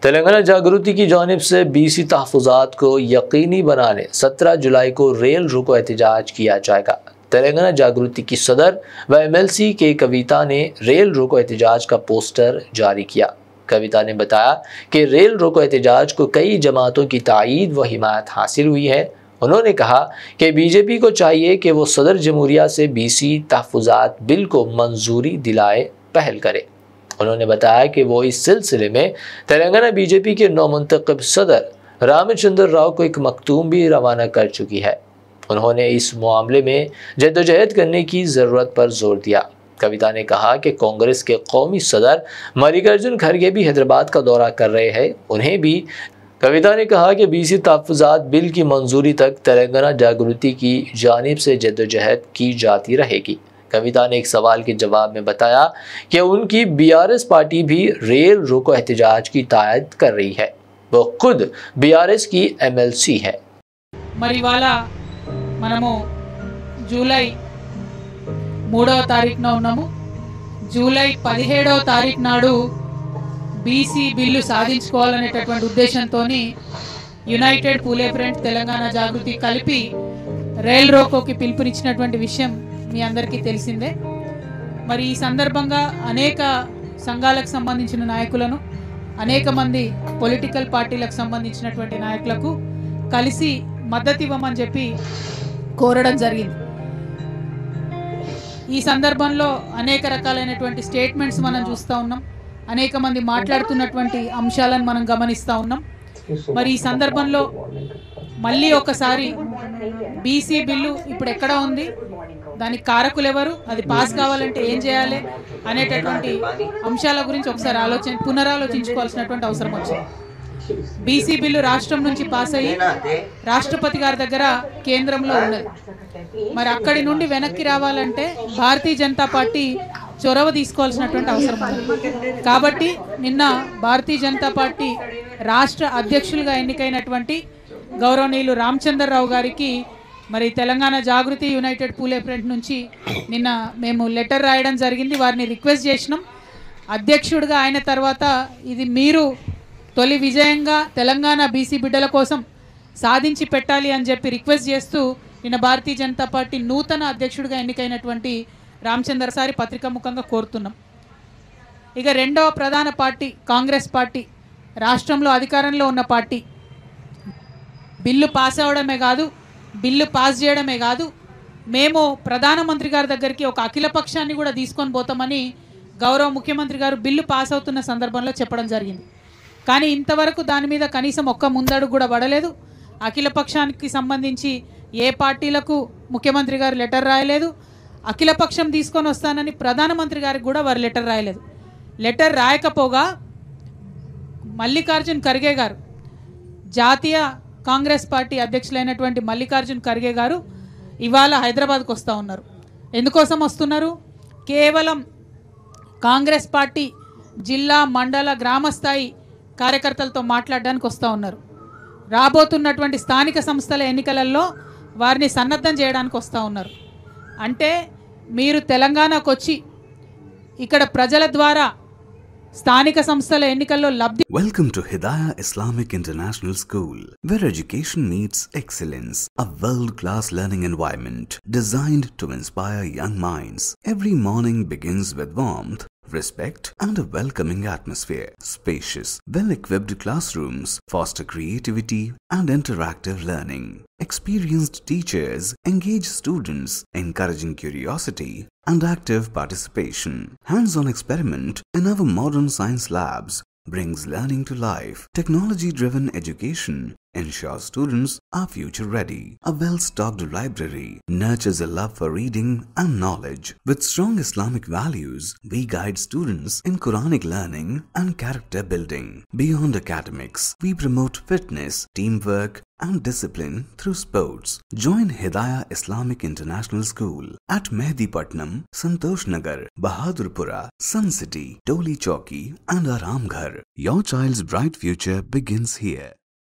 तेलंगाना जागृति की जानिब से बीसी तहफ़्फ़ुज़ात को यकीनी बनाने 17 जुलाई को रेल रोको एहतजाज किया जाएगा। तेलंगाना जागृति की सदर व MLC के कविता ने रेल रोको एहतजाज का पोस्टर जारी किया। कविता ने बताया कि रेल रोको एहतजाज को कई जमातों की तायीद व हिमायत हासिल हुई है। उन्होंने कहा कि BJP को चाहिए कि वो सदर जमहूरिया से बीसी तहफ़्फ़ुज़ात बिल को मंजूरी दिलाए पहल करे। उन्होंने बताया कि वो इस सिलसिले में तेलंगाना BJP के नौमुंतखब सदर रामचंद्र राव को एक मकतूम भी रवाना कर चुकी है। उन्होंने इस मामले में जद्दोजहद करने की ज़रूरत पर जोर दिया। कविता ने कहा कि कांग्रेस के कौमी सदर मल्लिकार्जुन खड़गे भी हैदराबाद का दौरा कर रहे हैं। उन्हें भी कविता ने कहा कि बीसी तहफ़्फ़ुज़ात बिल की मंजूरी तक तेलंगाना जागृति की जानिब से जद्दोजहद की जाती रहेगी। कविता ने एक सवाल के जवाब में बताया कि उनकी BRS पार्टी भी रेल रोको एहतजाज की तायद कर रही है। वो खुद BRS की MLC है। मरिवाला మనము జూలై 3వ తారీఖున ఉన్నాము। జూలై 17వ తారీఖు నాడు బీసీ బిల్లు సాధించుకోవాలనేటటువంటి ఉద్దేశంతోని యునైటెడ్ పూలే ఫ్రంట్ తెలంగాణ జాగృతి కలిపి రైల్ రోకోకి పిలుపునిచ్చినటువంటి విషయం మీ అందరికీ తెలిసిందే। మరి ఈ సందర్భంగా అనేక సంఘాలకు సంబంధించిన నాయకులను, అనేక మంది పొలిటికల్ పార్టీలకు సంబంధించినటువంటి నాయకులకు కలిసి మద్దతు ఇవ్వమని చెప్పి కోరడం జరిగింది। ఈ సందర్భంలో అనేక రకాలైనటువంటి స్టేట్మెంట్స్ మనం చూస్తూ ఉన్నాం, అనేక మంది మాట్లాడుతున్నటువంటి అంశాలను మనం గమనిస్తూ ఉన్నాం। మరి ఈ సందర్భంలో మళ్ళీ ఒకసారి బీసీ బిల్లు ఇప్పుడు ఎక్కడ ఉంది, దానికి కారకులు ఎవరు, అది పాస్ కావాలంటే ఏం చేయాలి అనేటటువంటి అంశాల గురించి ఒకసారి పునరాలోచించుకోవాల్సినటువంటి అవసరం వచ్చింది। బీసీ బిల్లు రాష్ట్రం నుంచి పాస్ అయ్యి రాష్ట్రపతి గారి దగ్గర కేంద్రంలో ఉన్నది। మరి అక్కడి నుండి వెనక్కి రావాలంటే భారతీయ జనతా పార్టీ చొరవ తీసుకోవాల్సినటువంటి అవసరం ఉంది। కాబట్టి నిన్న భారతీయ జనతా పార్టీ రాష్ట్ర అధ్యక్షులుగా ఎన్నికైనటువంటి గౌరవనీయులు రామచంద్రరావు గారికి మరి తెలంగాణ జాగృతి యునైటెడ్ పూలే ఫ్రంట్ నుంచి నిన్న మేము లెటర్ రాయడం జరిగింది। వారిని రిక్వెస్ట్ చేసినాం, అధ్యక్షుడిగా అయిన తర్వాత ఇది మీరు తొలి విజయంగా తెలంగాణ బీసీ బిడ్డల కోసం సాధించి పెట్టాలి అని చెప్పి రిక్వెస్ట్ చేస్తూ నిన్న భారతీయ జనతా పార్టీ నూతన అధ్యక్షుడిగా ఎన్నికైనటువంటి రామచంద్ర సారి పత్రికాముఖంగా కోరుతున్నాం। ఇక రెండవ ప్రధాన పార్టీ కాంగ్రెస్ పార్టీ, రాష్ట్రంలో అధికారంలో ఉన్న పార్టీ, బిల్లు పాస్ అవడమే కాదు, బిల్లు పాస్ చేయడమే కాదు, మేము ప్రధానమంత్రి గారి దగ్గరికి ఒక అఖిలపక్షాన్ని కూడా తీసుకొని పోతామని గౌరవ ముఖ్యమంత్రి గారు బిల్లు పాస్ అవుతున్న సందర్భంలో చెప్పడం జరిగింది। కానీ ఇంతవరకు దాని మీద కనీసం ఒక్క ముందడుగు కూడా పడలేదు। అఖిలపక్షానికి సంబంధించి ఏ పార్టీలకు ముఖ్యమంత్రి గారు లెటర్ రాయలేదు, అఖిలపక్షం తీసుకొని వస్తానని ప్రధానమంత్రి గారికి కూడా వారు లెటర్ రాయలేదు। లెటర్ రాయకపోగా మల్లికార్జున్ ఖర్గే గారు, జాతీయ కాంగ్రెస్ పార్టీ అధ్యక్షులైనటువంటి మల్లికార్జున్ ఖర్గే గారు ఇవాళ హైదరాబాద్కు వస్తూ ఉన్నారు। ఎందుకోసం వస్తున్నారు? కేవలం కాంగ్రెస్ పార్టీ జిల్లా, మండల, గ్రామస్థాయి కార్యకర్తలతో మాట్లాడడానికి వస్తూ ఉన్నారు। రాబోతున్నటువంటి స్థానిక సంస్థల ఎన్నికలలో వారిని సన్నద్ధం చేయడానికి వస్తూ ఉన్నారు। అంటే మీరు తెలంగాణకు వచ్చి ఇక్కడ ప్రజల ద్వారా స్థానిక సంస్థల ఎన్నికల్లో లబ్ధి. Welcome to Hidayah Islamic International School, where education meets excellence, a world-class learning environment designed to inspire young minds. Every morning begins with warmth, respect and a welcoming atmosphere. Spacious, well-equipped classrooms foster creativity and interactive learning. Experienced teachers engage students, encouraging curiosity and active participation. Hands-on experiment in our modern science labs brings learning to life. Technology-driven education ensures students are future-ready. A well-stocked library nurtures a love for reading and knowledge. With strong Islamic values, we guide students in Quranic learning and character building. Beyond academics, we promote fitness, teamwork, and discipline through sports. Join Hidayah Islamic International School at Mehdipatnam, Santosh Nagar, Bahadurpura, Sun City, Toli Chowki, and Aramghar. Your child's bright future begins here.